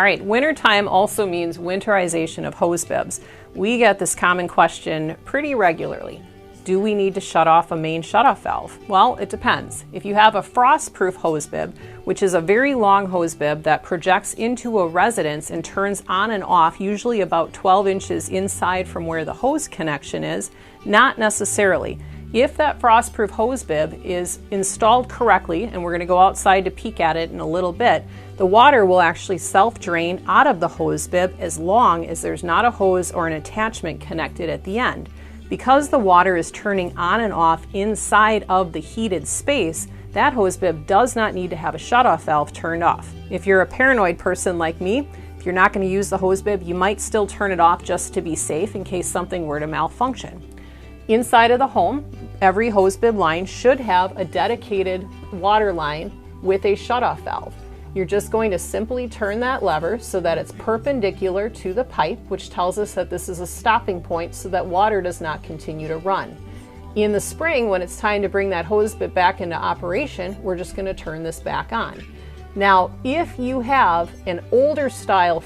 All right, wintertime also means winterization of hose bibs. We get this common question pretty regularly. Do we need to shut off a main shutoff valve? Well, it depends. If you have a frost-proof hose bib, which is a very long hose bib that projects into a residence and turns on and off usually about 12 inches inside from where the hose connection is, not necessarily. If that frost-proof hose bib is installed correctly, and we're going to go outside to peek at it in a little bit, the water will actually self-drain out of the hose bib as long as there's not a hose or an attachment connected at the end. Because the water is turning on and off inside of the heated space, that hose bib does not need to have a shutoff valve turned off. If you're a paranoid person like me, if you're not going to use the hose bib, you might still turn it off just to be safe in case something were to malfunction. Inside of the home, every hose bib line should have a dedicated water line with a shutoff valve. You're just going to simply turn that lever so that it's perpendicular to the pipe, which tells us that this is a stopping point so that water does not continue to run. In the spring, when it's time to bring that hose bib back into operation, we're just going to turn this back on. Now, if you have an older style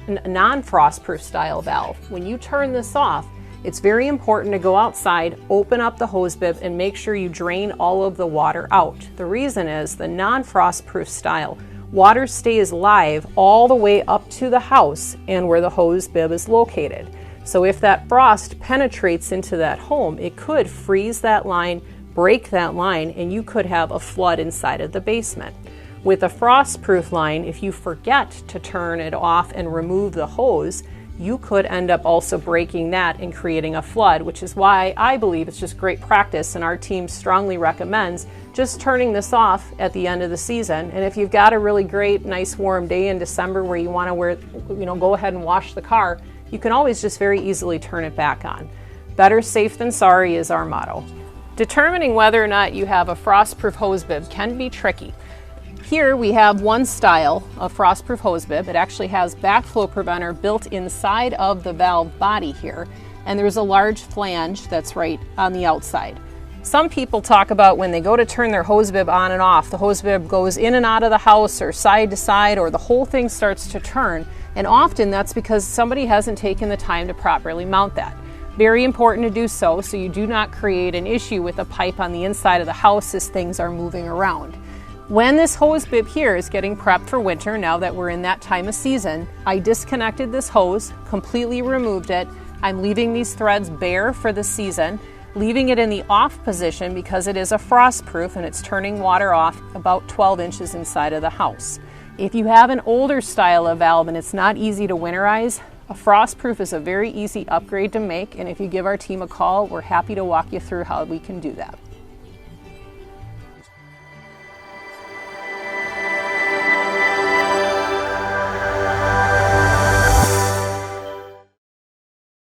non-frost-proof style valve, when you turn this off, it's very important to go outside, open up the hose bib, and make sure you drain all of the water out. The reason is the non-frost-proof style, water stays live all the way up to the house and where the hose bib is located. So if that frost penetrates into that home, it could freeze that line, break that line, and you could have a flood inside of the basement. With a frost-proof line, if you forget to turn it off and remove the hose, you could end up also breaking that and creating a flood, which is why I believe it's just great practice, and our team strongly recommends just turning this off at the end of the season. And if you've got a really great, nice warm day in December where you want to go ahead and wash the car, you can always just very easily turn it back on. Better safe than sorry is our motto. Determining whether or not you have a frost-proof hose bib can be tricky. Here we have one style of frost-proof hose bib. It actually has backflow preventer built inside of the valve body here, and there's a large flange that's right on the outside. Some people talk about when they go to turn their hose bib on and off, the hose bib goes in and out of the house or side to side, or the whole thing starts to turn, and often that's because somebody hasn't taken the time to properly mount that. Very important to do so you do not create an issue with a pipe on the inside of the house as things are moving around. When this hose bib here is getting prepped for winter, now that we're in that time of season, I disconnected this hose, completely removed it. I'm leaving these threads bare for the season, leaving it in the off position because it is a frost-proof and it's turning water off about 12 inches inside of the house. If you have an older style of valve and it's not easy to winterize, a frost-proof is a very easy upgrade to make, and if you give our team a call, we're happy to walk you through how we can do that.